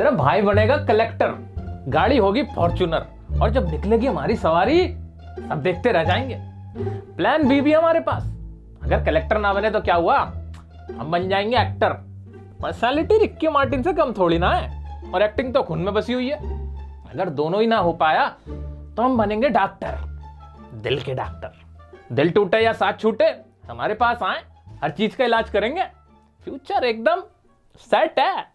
तेरा भाई बनेगा कलेक्टर, गाड़ी होगी फॉर्च्यूनर, और जब निकलेगी हमारी सवारी सब देखते रह जाएंगे। प्लान बी भी हमारे पास, अगर कलेक्टर ना बने तो क्या हुआ, हम बन जाएंगे एक्टर। पर्सनालिटी रिक्की मार्टिन से कम थोड़ी ना है, और एक्टिंग तो खून में बसी हुई है। अगर दोनों ही ना हो पाया तो हम बनेंगे डॉक्टर, दिल के डॉक्टर। दिल टूटे या साथ छूटे हमारे पास आए, हर चीज का इलाज करेंगे। फ्यूचर एकदम सेट है।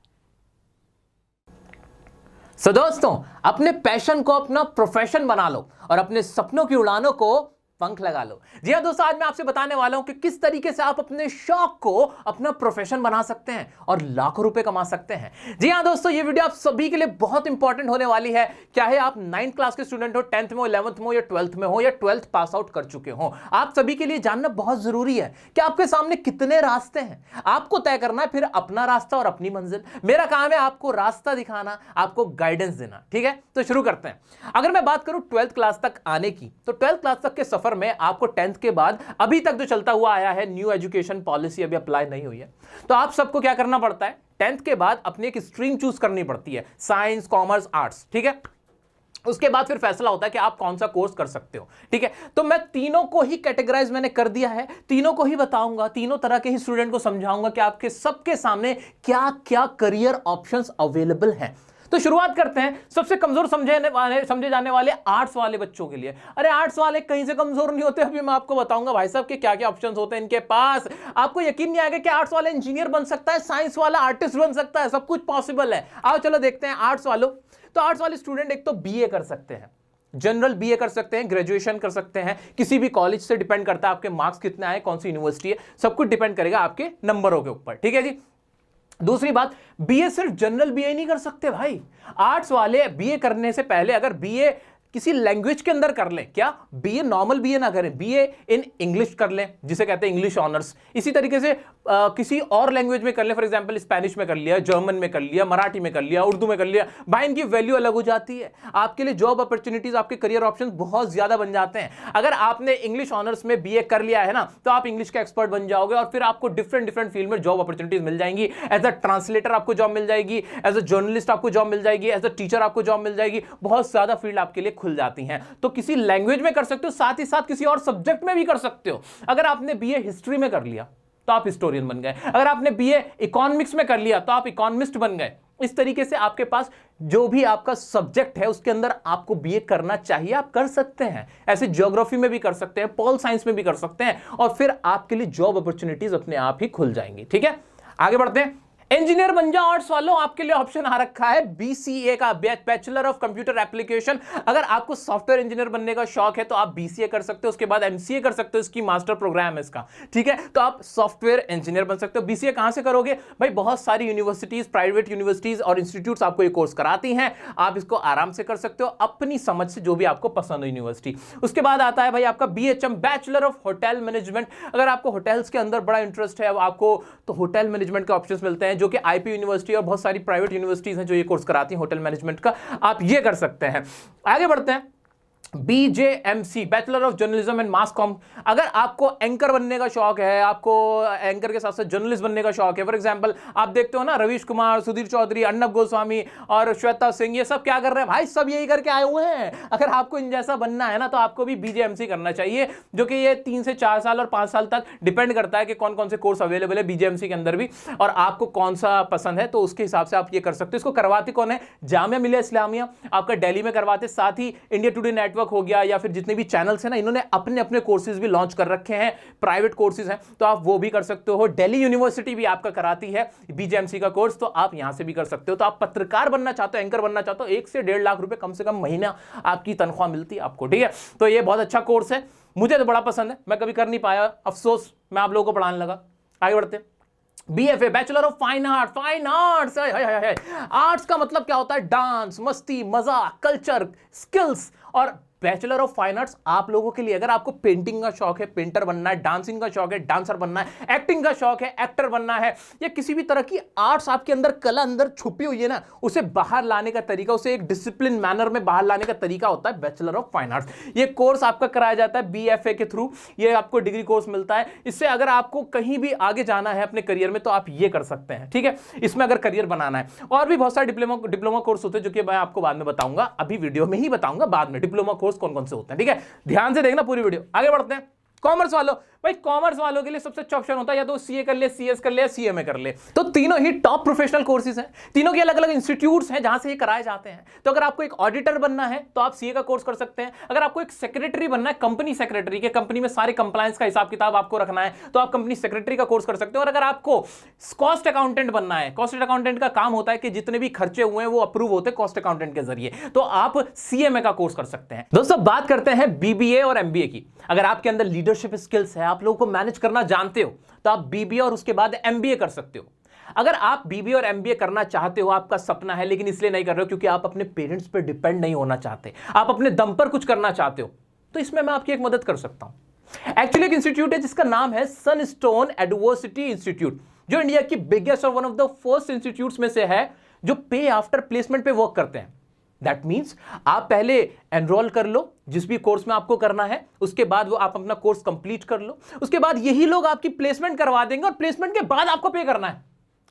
सो दोस्तों, अपने पैशन को अपना प्रोफेशन बना लो और अपने सपनों की उड़ानों को पंख लगा लो। जी हां दोस्तों, आज मैं आपसे बताने वाला हूं कि किस तरीके से आप अपने शौक को अपना प्रोफेशन बना सकते हैं और लाखों रुपए कमा सकते हैं। जी हां दोस्तों, ये वीडियो आप सभी के लिए बहुत इंपॉर्टेंट होने वाली है। चाहे आप 9th क्लास के स्टूडेंट हो, 10th में हो, 11th में हो या 12th में हो या 12th पास आउट कर चुके हो, आप सभी के लिए जानना बहुत जरूरी है कि आपके सामने कितने रास्ते हैं। आपको तय करना है फिर अपना रास्ता और अपनी मंजिल। मेरा काम है आपको रास्ता दिखाना, आपको गाइडेंस देना। ठीक है, तो शुरू करते हैं। अगर मैं बात करूं 12th क्लास तक आने की, तो 12th क्लास तक के सफर में आपको 10th के बाद अभी तक जो चलता हुआ आया है, न्यू एजुकेशन पॉलिसी अभी अप्लाई नहीं हुई है, तो आप सबको क्या करना पड़ता है, 10th के बाद अपनी एक स्ट्रीम चूज करनी पड़ती है, साइंस, कॉमर्स, आर्ट्स। ठीक है, उसके बाद फिर फैसला होता है कि आप कौन सा कोर्स कर सकते हो। ठीक है, तो मैं तीनों को ही कैटेगराइज मैंने कर दिया है, तीनों को ही बताऊंगा, तीनों तरह के ही स्टूडेंट को समझाऊंगा कि आपके सबके सामने क्या क्या करियर ऑप्शंस अवेलेबल हैं। तो शुरुआत करते हैं सबसे कमजोर समझे जाने वाले आर्ट्स वाले बच्चों के लिए। अरे आर्ट्स वाले कहीं से कमजोर नहीं होते, अभी मैं आपको बताऊंगा भाई साहब के क्या क्या ऑप्शंस होते हैं इनके पास। आपको यकीन नहीं आएगा कि आर्ट्स वाला इंजीनियर बन सकता है, साइंस वाला आर्टिस्ट बन सकता है, सब कुछ पॉसिबल है। आओ चलो देखते हैं आर्ट्स वालों। तो आर्ट्स वाले स्टूडेंट एक तो बीए कर सकते हैं, जनरल बीए कर सकते हैं, ग्रेजुएशन कर सकते हैं, किसी भी कॉलेज से डिपेंड करता है आपके मार्क्स कितने आए, कौन सी यूनिवर्सिटी है, सब कुछ डिपेंड करेगा आपके नंबरों के ऊपर। ठीक है जी। दूसरी बात, बीए सिर्फ जनरल बीए नहीं कर सकते भाई। आर्ट्स वाले बीए करने से पहले अगर बीए किसी लैंग्वेज के अंदर कर लें, क्या बीए नॉर्मल बीए ना करें, बीए इन इंग्लिश कर लें, जिसे कहते हैं इंग्लिश ऑनर्स। इसी तरीके से किसी और लैंग्वेज में कर लें, फॉर एग्जांपल स्पेनिश में कर लिया, जर्मन में कर लिया, मराठी में कर लिया, उर्दू में कर लिया, भाई इनकी वैल्यू अलग हो जाती है। आपके लिए जॉब अपॉर्चुनिटीज, आपके करियर ऑप्शंस बहुत ज्यादा बन जाते हैं। अगर आपने इंग्लिश ऑनर्स में बीए कर लिया है ना, तो आप इंग्लिश का एक्सपर्ट बन जाओगे और फिर आपको डिफरेंट फील्ड में जॉब अपॉर्चुनिटीज मिल जाएंगी। एज अ ट्रांसलेटर आपको जॉब मिल जाएगी, एज अ जर्नलिस्ट आपको जॉब मिल जाएगी, एज अ टीचर आपको जॉब मिल जाएगी। बहुत ज्यादा फील्ड आपके लिए खुल जाती हैं। तो किसी लैंग्वेज में कर सकते हो, साथ ही साथ किसी और सब्जेक्ट में भी कर सकते हो। अगर आपने बीए हिस्ट्री में कर लिया तो आप हिस्टोरियन बन गए, अगर आपने बीए इकोनॉमिक्स में कर लिया तो आप इकोनॉमिस्ट बन गए। इस तरीके से आपके पास जो भी आपका सब्जेक्ट है उसके अंदर आपको बीए करना चाहिए, आप कर सकते हैं। ऐसे ज्योग्राफी में भी कर सकते हैं, पॉल साइंस में भी कर सकते हैं, और फिर आपके लिए जॉब अपॉर्चुनिटीज अपने आप ही खुल जाएंगी। ठीक है, आगे बढ़ते हैं। इंजीनियर बन जाओ आर्ट्स वालों, आपके लिए ऑप्शन आ रखा है बीसीए का, बैचलर ऑफ कंप्यूटर एप्लीकेशन। अगर आपको सॉफ्टवेयर इंजीनियर बनने का शौक है तो आप बीसीए कर सकते हो, उसके बाद एमसीए कर सकते हो, इसकी मास्टर प्रोग्राम है इसका। ठीक है, तो आप सॉफ्टवेयर इंजीनियर बन सकते हो। बीसीए कहां से करोगे भाई, बहुत सारी यूनिवर्सिटीज, प्राइवेट यूनिवर्सिटीज और इंस्टीट्यूट्स आपको ये कोर्स कराती हैं। आप इसको आराम से कर सकते हो अपनी समझ से, जो भी आपको पसंद हो यूनिवर्सिटी। उसके बाद आता है भाई आपका BHM, bachelor of hotel management. अगर आपको होटल्स के अंदर बड़ा इंटरेस्ट है आपको, तो होटल मैनेजमेंट के ऑप्शंस मिलते हैं, जो कि आईपी यूनिवर्सिटी और बहुत सारी प्राइवेट यूनिवर्सिटीज हैं जो ये कोर्स कराती हैं होटल मैनेजमेंट का, आप ये कर सकते हैं। आगे बढ़ते हैं। BJMC, bachelor of journalism and mass com. अगर आपको एंकर बनने का शौक है, आपको एंकर के साथ साथ जर्नलिस्ट बनने का शौक है, फॉर एग्जांपल आप देखते हो ना रवीश कुमार, सुधीर चौधरी, अर्नब गोस्वामी और श्वेता सिंह, ये सब क्या कर रहे हैं भाई, सब यही करके आए हुए हैं। अगर आपको इन जैसा बनना है ना, तो आपको भी बीजेएमसी करना चाहिए, जो कि ये 3 से 4 साल और 5 साल तक डिपेंड करता है कि कौन कौन से कोर्स अवेलेबल है बीजेएमसी के अंदर भी, और आपको कौन सा पसंद है, तो उसके हिसाब से आप ये कर सकते हो। इसको करवाते कौन है, जामिया मिलिया इस्लामिया आपका दिल्ली में करवाते, साथ ही इंडिया टुडे नेटवर्क हो गया या फिर जितने भी चैनल्स हैं ना, इन्होंने अपने अपने कोर्सेज भी लॉन्च कर रखे हैं, प्राइवेट कोर्सेज हैं, तो आप वो भी कर सकते हो। दिल्ली यूनिवर्सिटी भी आपका कराती है बीजेएमसी का कोर्स, तो आप यहां से भी कर सकते हो। तो आप पत्रकार बनना चाहते हो, एंकर बनना चाहते हो, 1 से 1.5 लाख रुपए कम से कम महीना आपकी तनख्वाह मिलती है आपको। ठीक है, तो ये बहुत अच्छा कोर्स है, मुझे तो बड़ा पसंद है, मैं कभी कर नहीं पाया, अफसोस, मैं आप लोगों को पढ़ाने लगा। आगे बढ़ते हैं। BFA, bachelor of fine art. Fine arts, arts का मतलब क्या होता है, डांस, मस्ती, मजाक, कल्चर, स्किल्स और बैचलर ऑफ फाइन आर्ट्स आप लोगों के लिए, अगर आपको पेंटिंग का शौक है, पेंटर बनना है, डांसिंग का शौक है, डांसर बनना है, एक्टिंग का शौक है, एक्टर बनना है, या किसी भी तरह की आर्ट्स आपके अंदर कला अंदर छुपी हुई है ना, उसे बाहर लाने का तरीका, उसे एक डिसिप्लिन मैनर में बाहर लाने का तरीका होता है बैचलर ऑफ फाइन आर्ट्स। ये कोर्स आपका कराया जाता है BFA के थ्रू, ये आपको डिग्री कोर्स मिलता है। इससे अगर आपको कहीं भी आगे जाना है अपने करियर में तो आप ये कर सकते हैं, ठीक है, इसमें अगर करियर बनाना है। और भी बहुत सारे डिप्लोमा कोर्स होते हैं जो कि मैं आपको बाद में बताऊंगा, अभी वीडियो में ही बताऊंगा, बाद में डिप्लोमा कोर्स कौन कौन से होते हैं, ठीक है। ध्यान से देखना पूरी वीडियो। आगे बढ़ते हैं। कॉमर्स वालों, भाई कॉमर्स वालों के लिए सबसे अच्छा ऑप्शन होता है या तो CA कर ले, CS कर ले या CMA कर ले। तो तीनों ही टॉप प्रोफेशनल कोर्सेज हैं, तीनों के अलग अलग इंस्टीट्यूट्स हैं जहां से ये कराए जाते हैं। तो अगर आपको एक ऑडिटर बनना है तो आप CA का कोर्स कर सकते हैं। अगर आपको एक सेक्रेटरी बनना है, कंपनी सेक्रेटरी के, कंपनी में सारे कंप्लायंस का हिसाब किताब आपको रखना है, तो आप कंपनी सेक्रेटरी का कोर्स कर सकते हो। और अगर आपको कॉस्ट अकाउंटेंट बनना है, कॉस्ट अकाउंटेंट का काम होता है कि जितने भी खर्चे हुए हैं वो अप्रूव होते हैं कॉस्ट अकाउंटेंट के जरिए, तो आप CMA का कोर्स कर सकते हैं। दोस्तों बात करते हैं BBA और MBA की। अगर आपके अंदर लीडरशिप स्किल्स है, आप लोगों को मैनेज करना जानते हो, तो आप BBA और उसके बाद MBA कर सकते हो। अगर आप BBA और MBA करना चाहते हो, आपका सपना है, लेकिन इसलिए नहीं कर रहे हो क्योंकि आप अपने पेरेंट्स पर डिपेंड नहीं होना चाहते, आप अपने दम पर कुछ करना चाहते हो, तो इसमें मैं आपकी एक मदद कर सकता हूं। एक्चुअली एक इंस्टीट्यूट है जिसका नाम है सनस्टोन एडवर्सिटी इंस्टीट्यूट, जो इंडिया की बिगेस्ट और one of the first institutes में से है जो पे आफ्टर प्लेसमेंट पे वर्क करते हैं। दैट मीन्स आप पहले एनरोल कर लो जिस भी कोर्स में आपको करना है, उसके बाद वो आप अपना कोर्स कंप्लीट कर लो, उसके बाद यही लोग आपकी प्लेसमेंट करवा देंगे और प्लेसमेंट के बाद आपको पे करना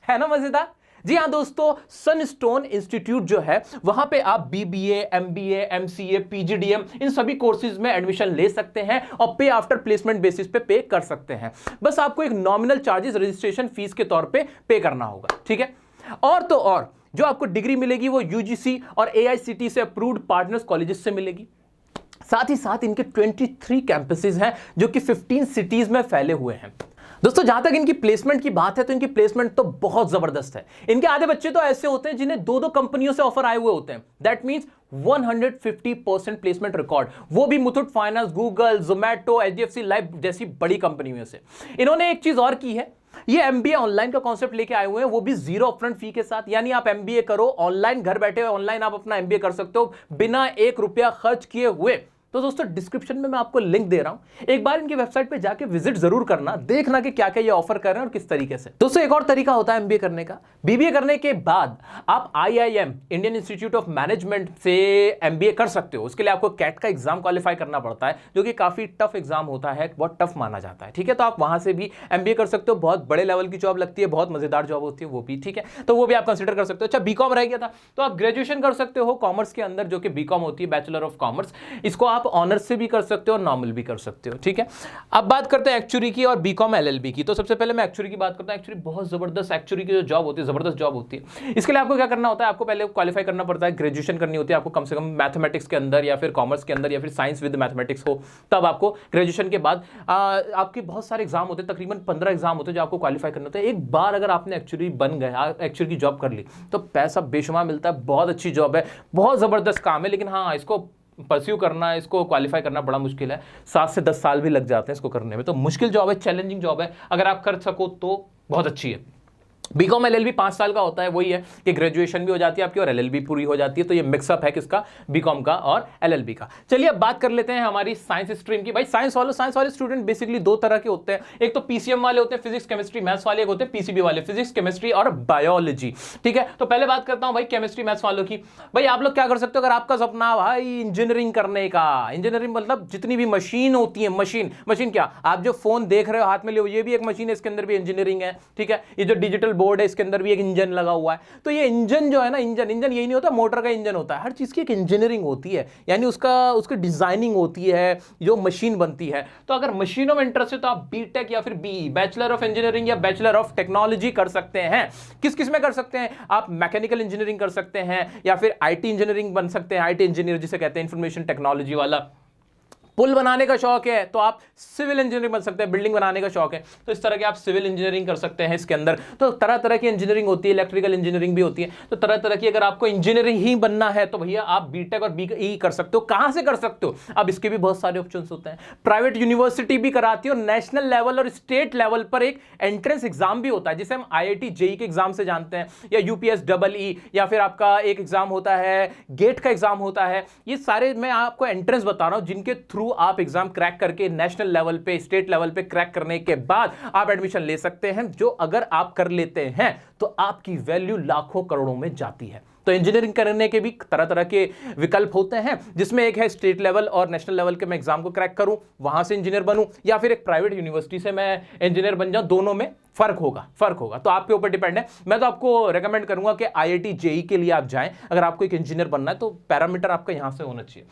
है ना मजेदार। जी हां दोस्तों, सनस्टोन इंस्टीट्यूट जो है वहां पे आप BBA, MBA, MCA, PGDM इन सभी कोर्सेज में एडमिशन ले सकते हैं और पे आफ्टर प्लेसमेंट बेसिस पे पे कर सकते हैं। बस आपको एक नॉमिनल चार्जेस रजिस्ट्रेशन फीस के तौर पे करना होगा, ठीक है। और तो और जो आपको डिग्री मिलेगी वो UGC और AICTE से अप्रूव्ड पार्टनर्स कॉलेजेस से मिलेगी। साथ ही साथ इनके 23 कैंपसेस हैं जो कि 15 सिटीज में फैले हुए हैं। दोस्तों जहां तक इनकी प्लेसमेंट की बात है तो इनकी प्लेसमेंट तो बहुत जबरदस्त है। इनके आधे बच्चे तो ऐसे होते हैं जिन्हें दो कंपनियों से ऑफर आए हुए होते हैं। दैट मींस 150% प्लेसमेंट रिकॉर्ड, वो भी Muthoot finance, Google, Zomato, HDFC life जैसी बड़ी कंपनियों से। इन्होंने एक चीज और की है, ये MBA ऑनलाइन का कॉन्सेप्ट लेके आए हुए हैं, वो भी 0 अपफ्रंट फी के साथ। यानी आप MBA करो ऑनलाइन, घर बैठे ऑनलाइन आप अपना MBA कर सकते हो बिना 1 रुपया खर्च किए हुए। तो दोस्तों डिस्क्रिप्शन में मैं आपको लिंक दे रहा हूं, एक बार इनकी वेबसाइट पे जाके विजिट जरूर करना, देखना कि क्या क्या ये ऑफर कर रहे हैं और किस तरीके से। दोस्तों एक और तरीका होता है MBA करने का। BBA करने के बाद आप IIM Indian institute of management से MBA कर सकते हो। उसके लिए आपको CAT का एग्जाम क्वालिफाई करना पड़ता है, जो कि काफी टफ एग्जाम होता है, बहुत टफ माना जाता है, ठीक है। तो आप वहां से भी MBA कर सकते हो, बहुत बड़े लेवल की जॉब लगती है, बहुत मजेदार जॉब होती है वो भी, ठीक है। तो वो भी आप कंसिडर कर सकते हो। अच्छा BCom रह गया था, तो आप ग्रेजुएशन कर सकते हो कॉमर्स के अंदर, जो कि BCom होती है, बैचलर ऑफ कॉमर्स। इसको आप ऑनर्स से भी कर सकते हो और नॉर्मल भी कर सकते हो, ठीक है। अब बात करते हैं एक्चुअरी की और BCom LLB की। तो सबसे पहले मैं एक्चुअरी की बात करता हूं। एक्चुअली बहुत जबरदस्त एक्चुअरी की जो जॉब होती है, जबरदस्त जॉब होती है। इसके लिए आपको क्या करना होता है, आपको पहले क्वालिफाई करना पड़ता है, ग्रेजुएशन करनी होती है आपको, कम से कम मैथमेटिक्स के अंदर या फिर कॉमर्स के अंदर या फिर साइंस विद मैथमेटिक्स हो, तब आपको ग्रेजुएशन के बाद आपके बहुत सारे एग्जाम होते हैं, तकरीबन 15 एग्जाम होते हैं जो आपको क्वालिफाई करना होता है। एक बार अगर आपने एक्चुअली बन गया, एक्चुअली की जॉब कर ली, तो पैसा बेशुमार मिलता है, बहुत अच्छी जॉब है, बहुत जबरदस्त काम है। लेकिन हाँ, इसको परस्यू करना, इसको क्वालिफाई करना बड़ा मुश्किल है, 7 से 10 साल भी लग जाते हैं इसको करने में। तो मुश्किल जॉब है, चैलेंजिंग जॉब है, अगर आप कर सको तो बहुत अच्छी है। BCom LLB 5 साल का होता है, वही है कि ग्रेजुएशन भी हो जाती है आपकी और LLB पूरी हो जाती है। तो ये मिक्सअप है किसका, BCom का और LLB का। चलिए अब बात कर लेते हैं हमारी साइंस स्ट्रीम की। भाई साइंस वाले स्टूडेंट बेसिकली 2 तरह के होते हैं, एक तो PCM वाले होते हैं, फिजिक्स केमिस्ट्री मैथ्स वाले, एक होते हैं PCB वाले, फिजिक्स केमिस्ट्री और बायोलॉजी, ठीक है। तो पहले बात करता हूं भाई केमिस्ट्री मैथ्स वालों की। भाई आप लोग क्या कर सकते हो, अगर आपका सपना भाई इंजीनियरिंग करने का, इंजीनियरिंग मतलब जितनी भी मशीन होती है, मशीन क्या, आप जो फोन देख रहे हो हाथ में ले, ये भी एक मशीन है, इसके अंदर भी इंजीनियरिंग है, ठीक है। ये जो डिजिटल बोर्ड है इसके अंदर भी एक इंजन लगा हुआ है। तो ये इंजन जो है ना, इंजन यही नहीं होता, मोटर का इंजन होता है, हर चीज की एक इंजीनियरिंग होती है, यानी उसकी डिजाइनिंग होती है, जो मशीन बनती है। तो अगर मशीनों में इंटरेस्ट है तो आप BTech या फिर BE बैचलर ऑफ इंजीनियरिंग या बैचलर ऑफ टेक्नोलॉजी कर सकते हैं। किस में कर सकते हैं आप, मैकेनिकल इंजीनियरिंग कर सकते हैं या फिर IT इंजीनियरिंग बन सकते हैं, IT इंजीनियर जिसे कहते हैं इंफॉर्मेशन टेक्नोलॉजी वाला, पुल बनाने का शौक है तो आप सिविल इंजीनियरिंग बन सकते हैं, बिल्डिंग बनाने का शौक है तो इस तरह के आप सिविल इंजीनियरिंग कर सकते हैं। इसके अंदर तो तरह तरह की इंजीनियरिंग होती है, इलेक्ट्रिकल इंजीनियरिंग भी होती है, तो तरह तरह की अगर आपको इंजीनियरिंग ही बनना है तो भैया आप बीटेक और बीई कर सकते हो। कहां से कर सकते हो? अब इसके भी बहुत सारे ऑप्शंस होते हैं। प्राइवेट यूनिवर्सिटी भी कराती है और नेशनल लेवल और स्टेट लेवल पर एक एंट्रेंस एग्जाम भी होता है जिसे हम IIT जेईई के एग्जाम से जानते हैं, या UPSEE, या फिर आपका एक एग्जाम होता है गेट का एग्जाम होता है। ये सारे मैं आपको एंट्रेंस बता रहा हूं जिनके थ्रू आप एग्जाम क्रैक करके नेशनल लेवल पे, स्टेट लेवल पे क्रैक करने के बाद आप एडमिशन ले सकते हैं, जो अगर आप कर लेते हैं तो आपकी वैल्यू लाखों करोड़ों में जाती है। तो इंजीनियरिंग करने के भी तरह तरह के विकल्प होते हैं, जिसमें एक है स्टेट लेवल और नेशनल लेवल के मैं एग्जाम को क्रैक करूं, वहां से इंजीनियर बनूं, या फिर एक प्राइवेट यूनिवर्सिटी से मैं इंजीनियर बन जाऊं। दोनों में फर्क होगा तो आपके ऊपर डिपेंड है। मैं तो आपको रेकमेंड करूंगा कि IIT जेईई के लिए आप जाएं। अगर आपको एक इंजीनियर बनना है तो पैरामीटर आपका यहां से होना चाहिए।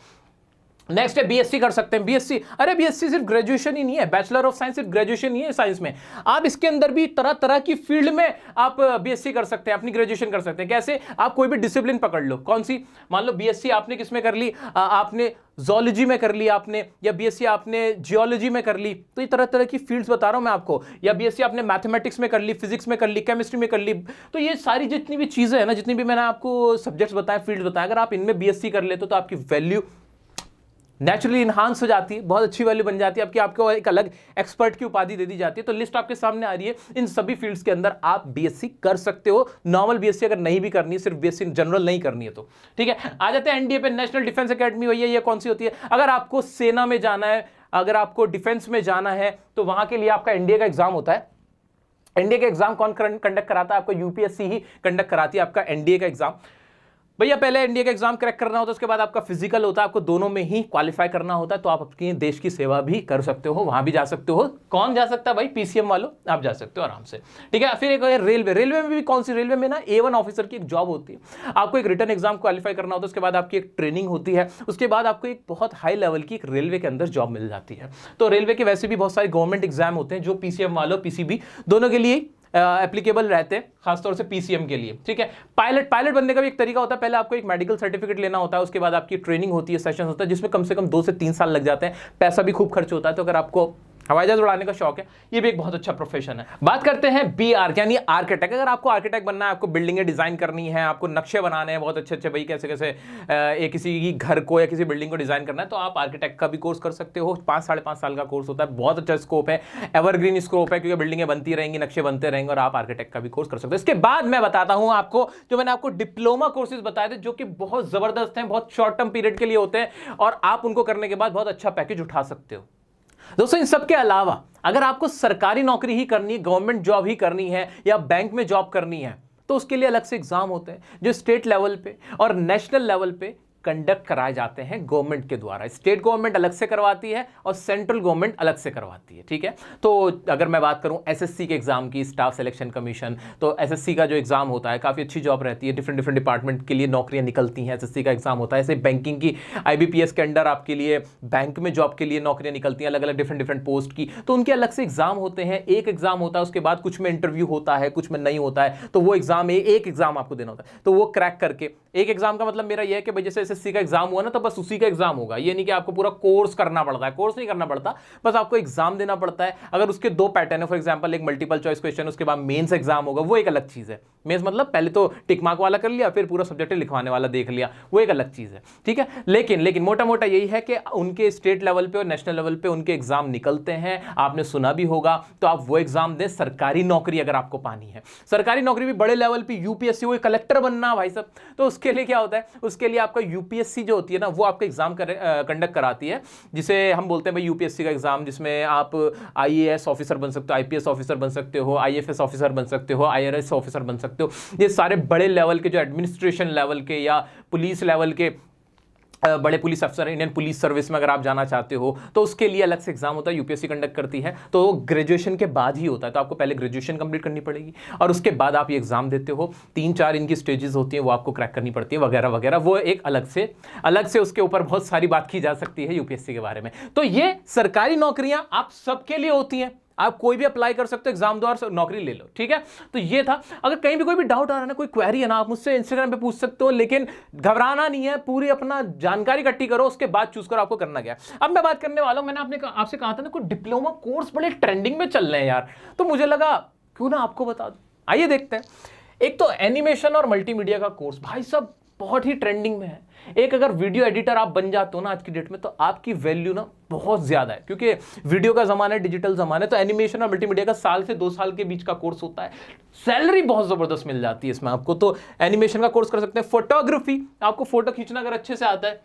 नेक्स्ट है BSc कर सकते हैं। BSc, अरे BSc सिर्फ ग्रेजुएशन ही नहीं है, बैचलर ऑफ साइंस सिर्फ ग्रेजुएशन नहीं है साइंस में, आप इसके अंदर भी तरह तरह की फील्ड में आप BSc कर सकते हैं, अपनी ग्रेजुएशन कर सकते हैं। कैसे? आप कोई भी डिसिप्लिन पकड़ लो, कौन सी, मान लो BSc आपने किस में कर ली, आपने ज़ूलॉजी में कर ली आपने, या BSc आपने जियोलॉजी में कर ली, तो ये तरह तरह की फील्ड्स बता रहा हूं मैं आपको, या BSc आपने मैथमेटिक्स में कर ली, फिजिक्स में कर ली, केमिस्ट्री में कर ली। तो ये सारी जितनी भी चीज़ें हैं ना, जितनी भी मैंने आपको सब्जेक्ट्स बताए, फील्ड्स बताए, अगर आप इनमें BSc कर लेते तो आपकी वैल्यू नेचुरली इन्हांस हो जाती है, बहुत अच्छी वैल्यू बन जाती है आपकी, आपको एक अलग एक्सपर्ट की उपाधि दे दी जाती है। तो लिस्ट आपके सामने आ रही है, इन सभी फील्ड्स के अंदर आप BSc कर सकते हो। नॉर्मल BSc अगर नहीं भी करनी है, सिर्फ BSc जनरल नहीं करनी है तो ठीक है। आ जाते हैं NDA पे, नेशनल डिफेंस एकेडमी। भैया ये कौन सी होती है? अगर आपको सेना में जाना है, अगर आपको डिफेंस में जाना है तो वहां के लिए आपका NDA का एग्जाम होता है। NDA का एग्जाम कौन कंडक्ट कराता है? आपको UPSC ही कंडक्ट कराती है आपका NDA का एग्जाम। भैया पहले NDA का एग्जाम क्रैक करना होता है, उसके बाद आपका फिजिकल होता है, आपको दोनों में ही क्वालिफाई करना होता है, तो आप अपने देश की सेवा भी कर सकते हो, वहां भी जा सकते हो। कौन जा सकता है भाई? PCM वालों, आप जा सकते हो आराम से, ठीक है। फिर एक रेलवे में भी कौन सी, रेलवे में ना A1 ऑफिसर की एक जॉब होती है। आपको एक रिटन एग्जाम क्वालिफाई करना होता है, उसके बाद आपकी एक ट्रेनिंग होती है, उसके बाद आपको एक बहुत हाई लेवल की एक रेलवे के अंदर जॉब मिल जाती है। तो रेलवे के वैसे भी बहुत सारे गवर्नमेंट एग्जाम होते हैं जो PCM वालों, PCB दोनों के लिए एप्लीकेबल रहते हैं, खासतौर से PCM के लिए, ठीक है। पायलट बनने का भी एक तरीका होता है, पहले आपको एक मेडिकल सर्टिफिकेट लेना होता है, उसके बाद आपकी ट्रेनिंग होती है, सेशन होता है, जिसमें कम से कम 2 से 3 साल लग जाते हैं, पैसा भी खूब खर्च होता है। तो अगर आपको हवाई जहाज उड़ाने का शौक है, ये भी एक बहुत अच्छा प्रोफेशन है। बात करते हैं BArch यानी आर्किटेक्ट। अगर आपको आर्किटेक्ट बनना है, आपको बिल्डिंगें डिजाइन करनी है, आपको नक्शे बनाने हैं बहुत अच्छे अच्छे, भाई कैसे कैसे एक किसी घर को या किसी बिल्डिंग को डिजाइन करना है, तो आप आर्किटेक्ट का भी कोर्स कर सकते हो। 5-5.5 साल का कोर्स होता है, बहुत अच्छा स्कोप है, एवरग्रीन स्कोप है, क्योंकि बिल्डिंगें बनती रहेंगी, नक्शे बनते रहेंगे, और आप आर्किटेक्ट का भी कोर्स कर सकते हो। इसके बाद मैं बताता हूं आपको, जो मैंने आपको डिप्लोमा कोर्सेज बताए थे, जो कि बहुत जबरदस्त हैं, बहुत शॉर्ट टर्म पीरियड के लिए होते हैं, और आप उनको करने के बाद बहुत अच्छा पैकेज उठा सकते हो। दोस्तों इन सब के अलावा अगर आपको सरकारी नौकरी ही करनी है, गवर्नमेंट जॉब ही करनी है, या बैंक में जॉब करनी है, तो उसके लिए अलग से एग्जाम होते हैं जो स्टेट लेवल पे और नेशनल लेवल पे कंडक्ट कराए जाते हैं गवर्नमेंट के द्वारा। स्टेट गवर्नमेंट अलग से करवाती है और सेंट्रल गवर्नमेंट अलग से करवाती है, ठीक है। तो अगर मैं बात करूं SSC के एग्जाम की, स्टाफ सिलेक्शन कमीशन, तो SSC का जो एग्जाम होता है काफ़ी अच्छी जॉब रहती है, डिफरेंट डिपार्टमेंट के लिए नौकरियां निकलती हैं, SSC का एग्जाम होता है। ऐसे बैंकिंग की IBPS के अंडर आपके लिए बैंक में जॉब के लिए नौकरियां निकलती हैं, अलग अलग डिफरेंट पोस्ट की, तो उनके अलग से एग्जाम होते हैं। एक एग्जाम होता है, उसके बाद कुछ में इंटरव्यू होता है, कुछ में नहीं होता है, तो वो एग्जाम एक एग्जाम आपको देना होता है, तो वो क्रैक करके, एक एग्जाम का मतलब मेरा यह है कि भाई जैसे SSC का एग्जाम हुआ ना, तो बस उसी का एग्जाम होगा, ये नहीं कि आपको पूरा कोर्स करना पड़ता है, कोर्स नहीं करना पड़ता, बस आपको एग्जाम देना पड़ता है। अगर उसके 2 पैटर्न है, फॉर एग्जांपल एक मल्टीपल चॉइस क्वेश्चन, उसके बाद मेंस एग्जाम होगा, वो एक अलग चीज है। मेंस मतलब पहले तो टिक मार्क वाला कर लिया, फिर पूरा सब्जेक्ट लिखवाने वाला देख लिया, वो एक अलग चीज है, ठीक है। लेकिन मोटा मोटा यही है कि उनके स्टेट लेवल पे और नेशनल लेवल पे उनके एग्जाम निकलते हैं, आपने सुना भी होगा, तो आप वो एग्जाम दें। सरकारी नौकरी अगर आपको पानी है, सरकारी नौकरी भी बड़े लेवल पे, UPSC, वो कलेक्टर बनना भाई साहब, तो उसके लिए क्या होता है, उसके लिए आपका UPSC जो होती है ना, वो आपका एग्जाम कंडक्ट कराती है, जिसे हम बोलते हैं भाई UPSC का एग्जाम, जिसमें आप IAS ऑफिसर बन सकते हो, IPS ऑफिसर बन सकते हो, IFS ऑफिसर बन सकते हो, IRS ऑफिसर बन सकते हो। ये सारे बड़े लेवल के, जो एडमिनिस्ट्रेशन लेवल के या पुलिस लेवल के बड़े पुलिस अफसर, इंडियन पुलिस सर्विस में अगर आप जाना चाहते हो, तो उसके लिए अलग से एग्जाम होता है, UPSC कंडक्ट करती है, तो ग्रेजुएशन के बाद ही होता है। तो आपको पहले ग्रेजुएशन कंप्लीट करनी पड़ेगी और उसके बाद आप ये एग्जाम देते हो। 3-4 इनकी स्टेजेस होती हैं, वो आपको क्रैक करनी पड़ती है, वगैरह वगैरह, वो एक अलग से उसके ऊपर बहुत सारी बात की जा सकती है UPSC के बारे में। तो ये सरकारी नौकरियां आप सबके लिए होती हैं, आप कोई भी अप्लाई कर सकते हो, एग्जाम दो और नौकरी ले लो, ठीक है। तो ये था। अगर कहीं भी कोई भी डाउट आ रहा है ना, कोई क्वेरी है ना, आप मुझसे इंस्टाग्राम पे पूछ सकते हो, लेकिन घबराना नहीं है, पूरी अपना जानकारी इकट्ठी करो, उसके बाद चूज करो आपको करना क्या है। अब मैं बात करने वाला हूं, मैंने आपसे कहा था ना, कोई डिप्लोमा कोर्स बड़े ट्रेंडिंग में चल रहे हैं यार, तो मुझे लगा क्यों ना आपको बता दूं। आइए देखते हैं। एक तो एनिमेशन और मल्टीमीडिया का कोर्स भाई साहब बहुत ही ट्रेंडिंग में है। एक अगर वीडियो एडिटर आप बन जाते हो ना आज की डेट में, तो आपकी वैल्यू ना बहुत ज्यादा है, क्योंकि वीडियो का जमाना है, डिजिटल जमाना है। तो एनिमेशन और मल्टीमीडिया का 1 साल से 2 साल के बीच का कोर्स होता है, सैलरी बहुत जबरदस्त मिल जाती है इसमें आपको। तो एनिमेशन का कोर्स कर सकते हैं। फोटोग्राफी, आपको फोटो खींचना अगर अच्छे से आता है,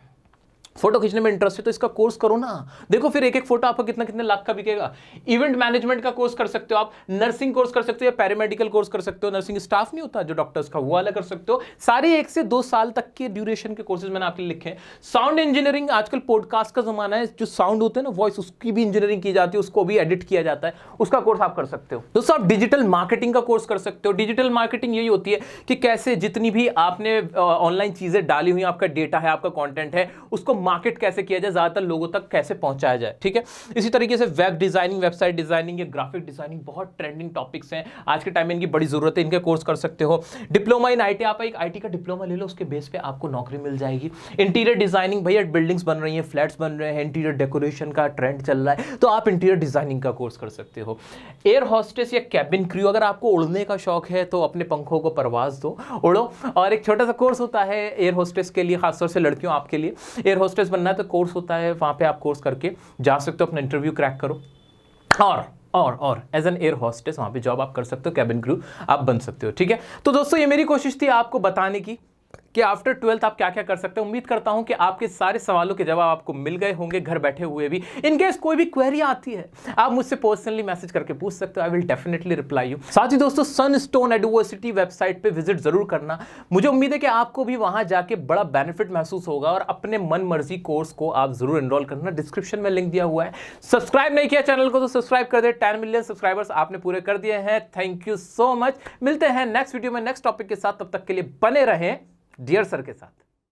फोटो खींचने में इंटरेस्ट है, तो इसका कोर्स करो ना। देखो फिर एक एक फोटो आपको कितना कितने लाख का बिकेगा। इवेंट मैनेजमेंट का कोर्स कर सकते हो आप, नर्सिंग कोर्स कर सकते हो, पैरामेडिकल कोर्स कर सकते हो, नर्सिंग स्टाफ नहीं होता जो डॉक्टर्स का, वो वाला कर सकते हो। सारे 1 से 2 साल तक के ड्यूरेशन के कोर्सेज मैंने आपके लिए लिखे हैं। साउंड इंजीनियरिंग, आजकल पॉडकास्ट का जमाना है, जो साउंड होते हैं ना वॉइस, उसकी भी इंजीनियरिंग की जाती है, उसको भी एडिट किया जाता है, उसका कोर्स आप कर सकते हो। दोस्तों आप डिजिटल मार्केटिंग का कोर्स कर सकते हो। डिजिटल मार्केटिंग यही होती है कि कैसे जितनी भी आपने ऑनलाइन चीजें डाली हुई, आपका डेटा है, आपका कंटेंट है, उसको मार्केट कैसे किया जाए, ज्यादातर लोगों तक कैसे पहुंचाया जाए, ठीक है। इसी तरीके से वेब डिजाइनिंग, वेबसाइट डिजाइनिंग या ग्राफिक डिजाइनिंग बहुत ट्रेंडिंग टॉपिक्स हैं आज के टाइम में, इनकी बड़ी जरूरत है, इनके कोर्स कर सकते हो। डिप्लोमा इन आईटी, आप एक आईटी का डिप्लोमा ले लो, उसके बेस पे आपको नौकरी मिल जाएगी। इंटीरियर डिजाइनिंग, भैया बिल्डिंग्स बन रही हैं, फ्लैट्स बन रहे हैं, इंटीरियर डेकोरेशन का ट्रेंड चल रहा है, तो आप इंटीरियर डिजाइनिंग का कोर्स कर सकते हो। एयर होस्टेस या कैबिन क्रू, अगर आपको उड़ने का शौक है तो अपने पंखों को परवाज दो, उड़ो। और एक छोटा सा कोर्स होता है एयर होस्टेस के लिए, खासतौर से लड़कियों आपके लिए एयर होस्टेस बनना है तो कोर्स होता है, वहां पे आप कोर्स करके जा सकते हो, अपना इंटरव्यू क्रैक करो और एज एन एयर होस्टेस वहां पे जॉब आप कर सकते हो, कैबिन क्रू आप बन सकते हो, ठीक है। तो दोस्तों ये मेरी कोशिश थी आपको बताने की कि आफ्टर 12th आप क्या क्या कर सकते हो। उम्मीद करता हूं कि आपके सारे सवालों के जवाब आपको मिल गए होंगे घर बैठे हुए भी। इनकेस कोई भी क्वेरी आती है, आप मुझसे पर्सनली मैसेज करके पूछ सकते हो, I will definitely reply you. साथ ही दोस्तों सनस्टोन यूनिवर्सिटी वेबसाइट पे विजिट जरूर करना, मुझे उम्मीद है कि आपको भी वहां जाके बड़ा बेनिफिट महसूस होगा और अपने मन मर्जी कोर्स को आप जरूर एनरोल करना। डिस्क्रिप्शन में लिंक दिया हुआ है। सब्सक्राइब नहीं किया चैनल को तो सब्सक्राइब कर दे। 10 मिलियन सब्सक्राइबर्स आपने पूरे कर दिए हैं, थैंक यू सो मच। मिलते हैं नेक्स्ट वीडियो में नेक्स्ट टॉपिक के साथ, तब तक के लिए बने रहें डियर सर के साथ।